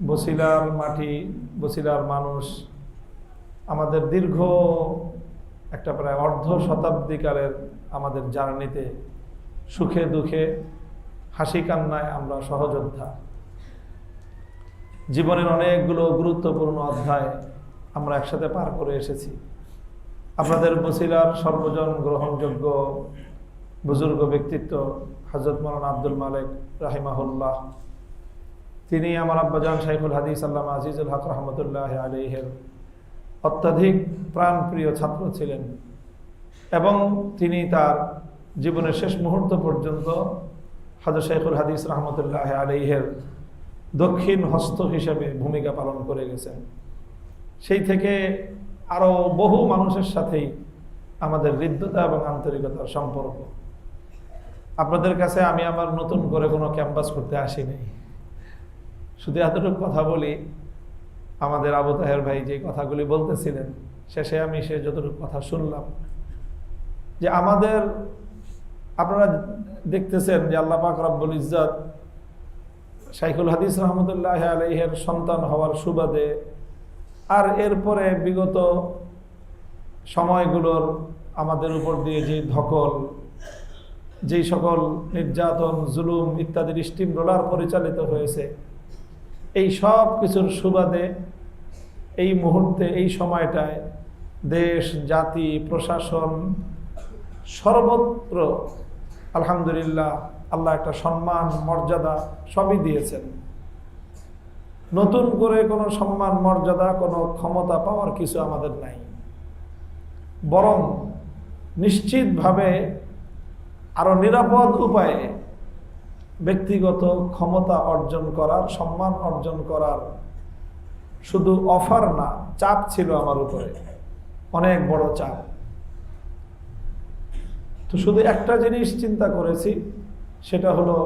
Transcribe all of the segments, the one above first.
বছিলার মাটি, বছিলার মানুষ আমাদের দীর্ঘ একটা প্রায় অর্ধ শতাব্দীকালের আমাদের জার্নিতে সুখে দুঃখে হাসি কান্নায় আমরা সহযোদ্ধা। জীবনের অনেকগুলো গুরুত্বপূর্ণ অধ্যায় আমরা একসাথে পার করে এসেছি। আপনাদের বছিলার সর্বজন গ্রহণযোগ্য বুজুর্গ ব্যক্তিত্ব হযরত মাওলানা আব্দুল মালেক রাহিমাহুল্লাহ, তিনি আমার আব্বাজান শাইখুল হাদিস আল্লামা আজিজুল হক রহমতুল্লাহ আলাইহির অত্যাধিক প্রাণপ্রিয় ছাত্র ছিলেন এবং তিনি তার জীবনের শেষ মুহূর্ত পর্যন্ত হযরত শাইখুল হাদিস রহমতুল্লাহ আলাইহির দক্ষিণ হস্ত হিসেবে ভূমিকা পালন করে গেছেন। সেই থেকে আরও বহু মানুষের সাথেই আমাদের হৃদ্যতা এবং আন্তরিকতার সম্পর্ক। আপনাদের কাছে আমি আমার নতুন করে কোনো ক্যাম্পাস করতে আসিনি, শুধু এতটুকু কথা বলি। আমাদের আবু তাহের ভাই যে কথাগুলি বলতেছিলেন, শেষে আমি সে যতটুকু কথা শুনলাম যে আমাদের, আপনারা দেখতেছেন যে আল্লাহ পাক রব্বুল ইজ্জত শাইখুল হাদিস রহমতুল্লাহ আলাইহির সন্তান হওয়ার সুবাদে আর এরপরে বিগত সময়গুলোর আমাদের উপর দিয়ে যে ধকল, যেই সকল নির্যাতন, জুলুম ইত্যাদির স্টিম রোলার পরিচালিত হয়েছে, এই সব কিছুর সুবাদে এই মুহূর্তে, এই সময়টায় দেশ, জাতি, প্রশাসন সর্বত্র আলহামদুলিল্লাহ আল্লাহ একটা সম্মান, মর্যাদা সবই দিয়েছেন। নতুন করে কোনো সম্মান, মর্যাদা, কোনো ক্ষমতা পাওয়ার কিছু আমাদের নাই, বরং নিশ্চিতভাবে আরো নিরাপদ উপায়ে ব্যক্তিগত ক্ষমতা অর্জন করার, সম্মান অর্জন করার শুধু অফার না, চাপ ছিল আমার উপরে, অনেক বড় চাপ। তো শুধু একটা জিনিস চিন্তা করেছি, সেটা হলো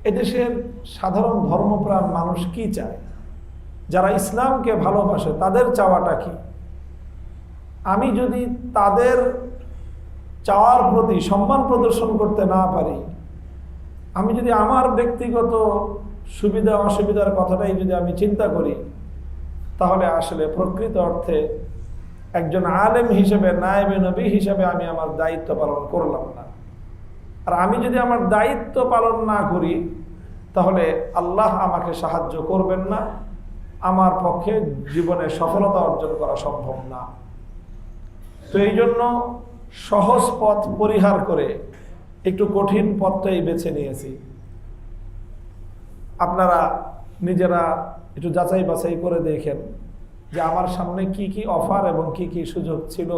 এদেশের সাধারণ ধর্মপ্রাণ মানুষ কি চায়, যারা ইসলামকে ভালোবাসে তাদের চাওয়াটা কি। আমি যদি তাদের চাওয়ার প্রতি সম্মান প্রদর্শন করতে না পারি, আমি যদি আমার ব্যক্তিগত সুবিধা অসুবিধার কথাটাই যদি আমি চিন্তা করি, তাহলে আসলে প্রকৃত অর্থে একজন আলেম হিসেবে, নায়েবে নবী হিসেবে আমি আমার দায়িত্ব পালন করলাম না। আর আমি যদি আমার দায়িত্ব পালন না করি, তাহলে আল্লাহ আমাকে সাহায্য করবেন না, আমার পক্ষে জীবনে সফলতা অর্জন করা সম্ভব না। তো এই জন্য সহজ পথ পরিহার করে একটু কঠিন পথটাই বেছে নিয়েছি। আপনারা নিজেরা একটু যাচাই বাছাই করে দেখেন যে আমার সামনে কি কি অফার এবং কি কি সুযোগ ছিল।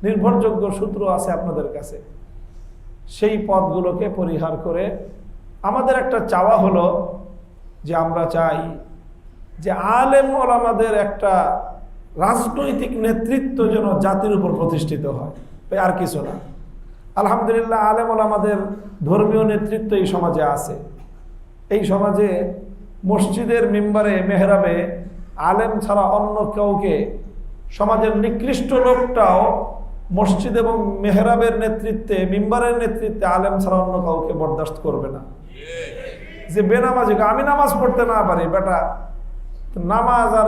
নির্ভরযোগ্য সূত্র আছে আপনাদের কাছে, সেই পথগুলোকে পরিহার করে আমাদের একটা চাওয়া হলো যে আমরা চাই যে আলেম ওলামাদের একটা রাজনৈতিক নেতৃত্ব যেন জাতির উপর প্রতিষ্ঠিত হয়, আর কিছু না। আলহামদুলিল্লাহ আলেম ওলামাদের ধর্মীয় নেতৃত্ব এই সমাজে আছে। এই সমাজে মসজিদের মিম্বারে, মেহরাবে আলেম ছাড়া অন্য কাউকে, সমাজের নিকৃষ্ট লোকটাও মসজিদ এবং মেহরাবের নেতৃত্বে, মিম্বারের নেতৃত্বে আলেম ছাড়া অন্য কাউকে বরদাস্ত করবে না। যে বেনামাজি, আমি নামাজ পড়তে না পারি, বেটা নামাজ আর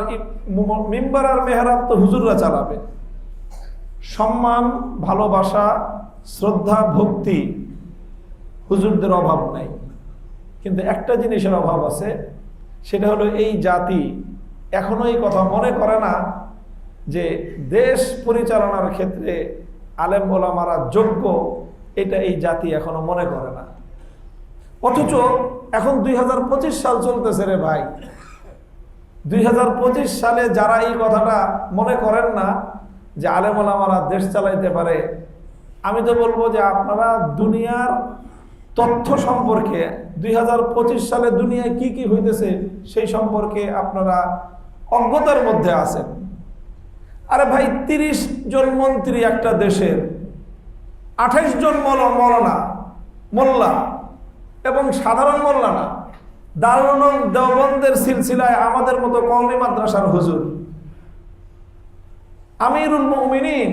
মিম্বার আর মেহরাব তো হুজুররা চালাবে। সম্মান, ভালোবাসা, শ্রদ্ধা, ভক্তি হুজুরদের অভাব নাই, কিন্তু একটা জিনিসের অভাব আছে, সেটা হলো এই জাতি এখনো এই কথা মনে করে না যে দেশ পরিচালনার ক্ষেত্রে আলেম ওলামারা যোগ্য। এটা এই জাতি এখনো মনে করে না। অথচ এখন 2025 সাল চলতেছে রে ভাই। 2025 সালে যারা এই কথাটা মনে করেন না যে আলেম ওলামারা দেশ চালাইতে পারে, আমি তো বলবো যে আপনারা দুনিয়ার তথ্য সম্পর্কে, 2025 সালে দুনিয়ায় কি কি হইতেছে সেই সম্পর্কে আপনারা অজ্ঞতার মধ্যে আছেন। আরে ভাই, 30 জন মন্ত্রী একটা দেশের, 28 জন মৌলানা, মোল্লা এবং সাধারণ মোল্লা না, দারুল উলুম দেওবন্দের সিলসিলায় আমাদের মতো কওমি মাদ্রাসার হুজুর আমিরুল মুমিনিন,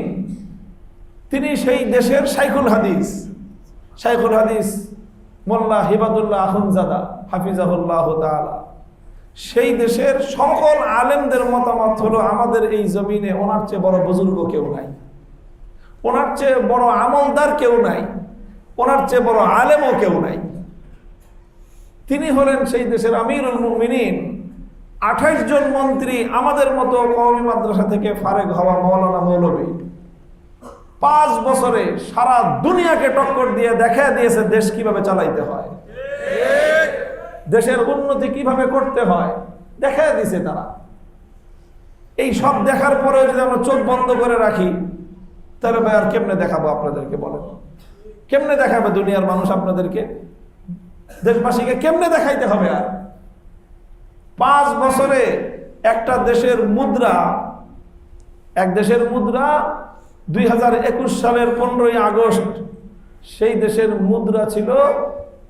তিনি সেই দেশের শাইখুল হাদিস মোল্লা হিবাদুল্লাহ আখুনজাদা হাফিজাহুল্লাহ তাআলা, সেই দেশের সকল আলেমদের মতামত হলো আমাদের এই জমিনে ওনার চেয়ে বড় বুজুর্গ কেউ নাই, ওনার চেয়ে বড় আমলদার কেউ নাই, ওনার চেয়ে বড় আলেমও কেউ নাই। তিনি হলেন সেই দেশের আমিরুল মুমিনিন। 28 জন মন্ত্রী আমাদের মতো কওমি মাদ্রাসা থেকে ফারেক হওয়া মাওলানা মৌলভী 5 বছরে সারা দুনিয়াকে টক্কর দিয়ে দেখা দিয়েছে দেশ কিভাবে চালাইতে হয়, দেশের উন্নতি কিভাবে করতে হয় দেখা দিয়েছে তারা। এই সব দেখার পরেও যদি আমরা চোখ বন্ধ করে রাখি তাহলে ভাই আর কেমনে দেখাবো আপনাদেরকে? বলেন, কেমনে দেখাবে দুনিয়ার মানুষ আপনাদেরকে? দেশবাসীকে কেমনে দেখাইতে হবে? আর 5 বছরে একটা দেশের মুদ্রা, এক দেশের মুদ্রা 2021 সালের 15ই আগস্ট সেই দেশের মুদ্রা ছিল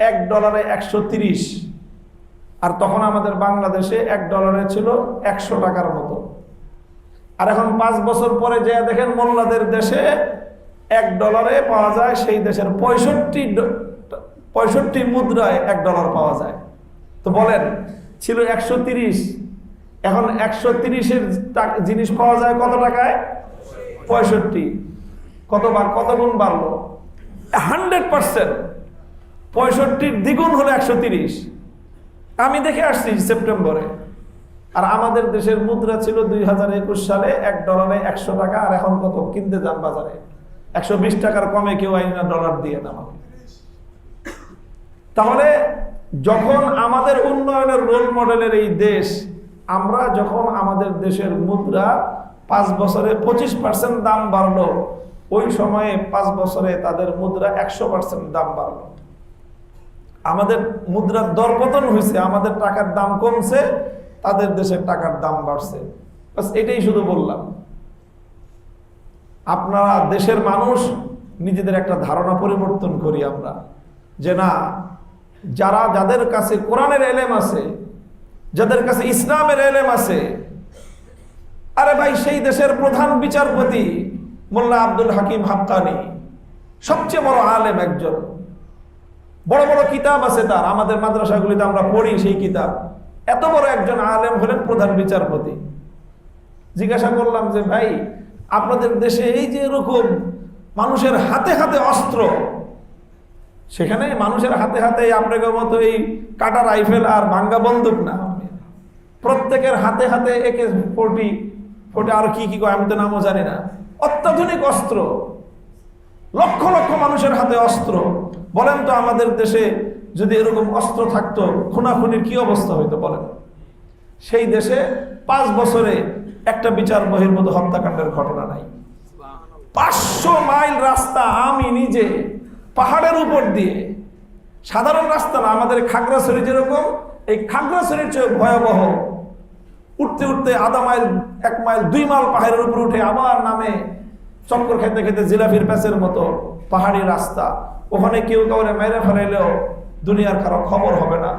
$1 130, আর তখন আমাদের বাংলাদেশে $1 ছিল 100 টাকার মতো। আর এখন 5 বছর পরে যে দেখেন মোল্লাদের দেশে $1 পাওয়া যায় সেই দেশের 65 মুদ্রায় $1 পাওয়া যায়। তো বলেন, ছিল 130, এখন 130-এর জিনিস পাওয়া যায় কত টাকায়? 65। কত গুণ বাড়লো? 100%। 65-র দ্বিগুণ হলো 130। আমি দেখে আসছি সেপ্টেম্বরে। আর আমাদের দেশের মুদ্রা ছিল 2021 সালে $1 100 টাকা, আর এখন কত কিনতে যান বাজারে? 120 টাকার কমে কেউ আইন না ডলার দিয়ে না। তাহলে যখন আমাদের উন্নয়নের রোল মডেলের এই দেশ, আমরা যখন আমাদের দেশের মুদ্রা 5 বছরে 25% দাম বাড়লো, ওই সময়ে 5 বছরে তাদের মুদ্রা 100% দাম বাড়লো। আমাদের মুদ্রার দরপতন হয়েছে, আমাদের টাকার দাম কমছে, তাদের দেশের টাকার দাম বাড়ছে। বাস এটাই শুধু বললাম। আপনারা দেশের মানুষ নিজেদের একটা ধারণা পরিবর্তন করি আমরা, যে না, যাদের কাছে কোরআনের এলেম আছে, যাদের কাছে ইসলামের এলেম আছে, আরে ভাই সেই দেশের প্রধান বিচারপতি মোল্লা আব্দুল হাকিম হাক্কানি সবচেয়ে বড় আলেম একজন, বড় বড় কিতাব আছে তার, আমাদের মাদ্রাসাগুলিতে আমরা পড়ি সেই কিতাব। এত বড় একজন আলেম হলেন প্রধান বিচারপতি। জিজ্ঞাসা করলাম যে ভাই, আপনাদের দেশে এই যে এরকম মানুষের হাতে হাতে অস্ত্র, সেখানে মানুষের হাতে হাতে আপনাদের মতো এই কাটা রাইফেল আর ভাঙ্গা বন্দুক না, প্রত্যেকের হাতে হাতে AK-40 আর কি কি কয় আমি তো নামও জানি না, অত্যাধুনিক অস্ত্র, লক্ষ লক্ষ মানুষের হাতে অস্ত্র। বলেন তো আমাদের দেশে যদি এরকম অস্ত্র থাকতো, খুনাখুনির কি অবস্থা হইতো বলেন? সেই দেশে 5 বছরে একটা বিচার বহির্ভূত হত্যাকাণ্ডের ঘটনা নাই। 500 মাইল রাস্তা আমি নিজে পাহাড়ের উপর দিয়ে, সাধারণ রাস্তা না, আমাদের খাগড়াছড়ি যেরকম, এই খাগড়াছড়ির চেয়ে ভয়াবহ, উঠতে উঠতে আধা মাইল, 1 মাইল, 2 মাইল পাহাড়ের উপর উঠে আবার নামে চক্কর খেতে খেতে জিলাপির প্যাচের মতো পাহাড়ি রাস্তা। ওখানে কেউ কাউরে মেরে ফেলাইলেও দুনিয়ার কারো খবর হবে না।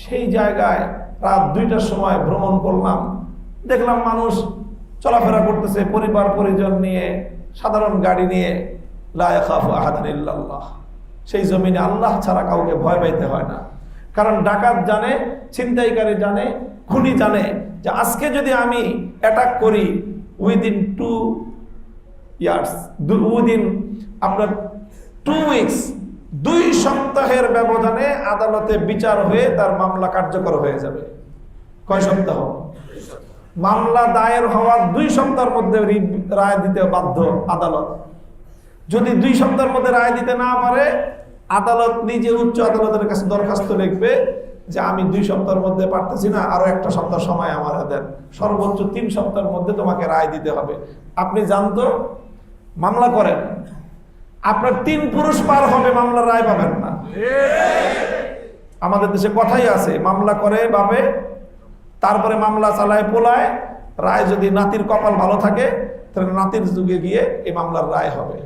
সেই জায়গায় রাত 2টার সময় ভ্রমণ করলাম, দেখলাম মানুষ চলাফেরা করতেছে পরিবার পরিজন নিয়ে, সাধারণ গাড়ি নিয়ে। লা ইয়াখাফু আহাদান ইল্লাল্লাহ। সেই জমিনে আল্লাহ ছাড়া কাউকে ভয় পাইতে হয় না। কারণ ডাকাত জানে, ছিনতাইকারী জানে, খুনি জানে যে আজকে যদি আমি অ্যাটাক করি, উইদিন 2 ইয়ার্স, উইদিন আপনার 2 উইকস, 2 সপ্তাহের ব্যবধানে আদালতে বিচার হয়ে তার মামলা কার্যকর হয়ে যাবে। কয় সপ্তাহ? মামলা দায়ের হওয়ার 2 সপ্তাহের মধ্যে রায় দিতে বাধ্য আদালত। যদি 2 সপ্তাহের মধ্যে রায় দিতে না পারে, আদালত নিজে উচ্চ আদালতের কাছে দরখাস্ত লিখবে যে আমি 2 সপ্তাহের মধ্যে পারতেছি না, আরো 1টা সপ্তাহ সময় আমার দেন, সর্বোচ্চ 3 সপ্তাহের মধ্যে তোমাকে রায় দিতে হবে। আপনি জানতো মামলা করেন, আপনার 3 পুরুষ পার হবে, মামলার রায় পাবেন না। আমাদের দেশে কথাই আছে, মামলা করে ভাবে, তারপরে মামলা চালায় পোলায়, রায় যদি নাতির কপাল ভালো থাকে তাহলে নাতির যুগে গিয়ে এই মামলার রায় হবে।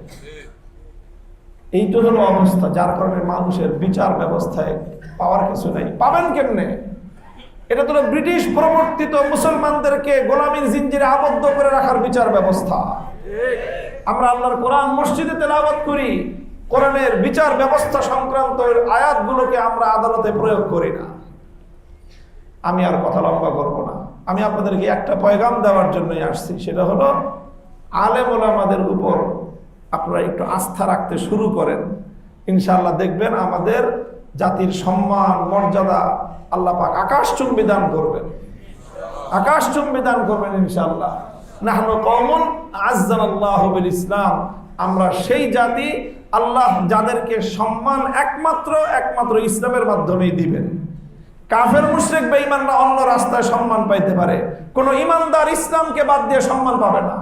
এইটা হলো অবস্থা, যার কারণে মানুষের বিচার ব্যবস্থায় পাওয়ার কিছু নাই। পাবেন কেমনে? এটা তো ব্রিটিশ প্রবর্তিত মুসলমানদেরকে গোলামীর জিঞ্জিরে আবদ্ধ করে রাখার বিচার ব্যবস্থা। আমরা আল্লাহর কোরআন মসজিদে তেলাওয়াত করি, কোরআনের বিচার ব্যবস্থা সংক্রান্ত আয়াতগুলোকে আমরা আদালতে প্রয়োগ করি না। আমি আর কথা লম্বা করব না। আমি আপনাদেরকে একটা পয়গাম দেওয়ার জন্যই আসছি, সেটা হলো আলেম ওলামাদের উপর আপনারা একটু আস্থা রাখতে শুরু করেন, ইনশাআল্লাহ দেখবেন আমাদের জাতির সম্মান মর্যাদা আল্লাহ পাক আকাশচুম্বী দান করবেন, আকাশচুম্বী দান করবেন ইনশাআল্লাহ। নাহনু কওমুন আ'আজ্জানাল্লাহু বিল ইসলাম, আমরা সেই জাতি আল্লাহ যাদেরকে সম্মান একমাত্র ইসলামের মাধ্যমেই দিবেন। কাফের মুশরিক বেঈমানরা অন্য রাস্তায় সম্মান পাইতে পারে, কোন ইমানদার ইসলামকে বাদ দিয়ে সম্মান পাবে না।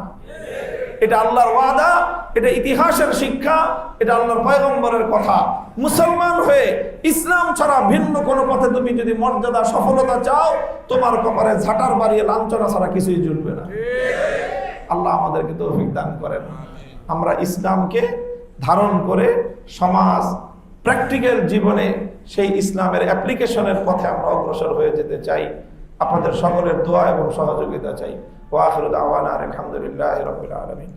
এটা আল্লাহর ওয়াদা, এটা ইতিহাসের শিক্ষা, এটা আল্লাহর পয়গম্বরের কথা। মুসলমান হয়ে ইসলাম ছাড়া ভিন্ন কোনো পথে তুমি যদি মর্যাদা সফলতা চাও, তোমার কপালে ঝাঁটার বাড়িয়ে লাঞ্ছনা ছাড়া কিছুই জুটবে না। আল্লাহ আমাদেরকে তৌফিক দান করেন, আমরা ইসলামকে ধারণ করে সমাজ প্র্যাকটিক্যাল জীবনে সেই ইসলামের অ্যাপ্লিকেশনের পথে আমরা অগ্রসর হয়ে যেতে চাই। আপনাদের সকলের দোয়া এবং সহযোগিতা চাই। ওয়া আখিরু দাওয়ানা আলহামদুলিল্লাহি রাব্বিল আলামিন।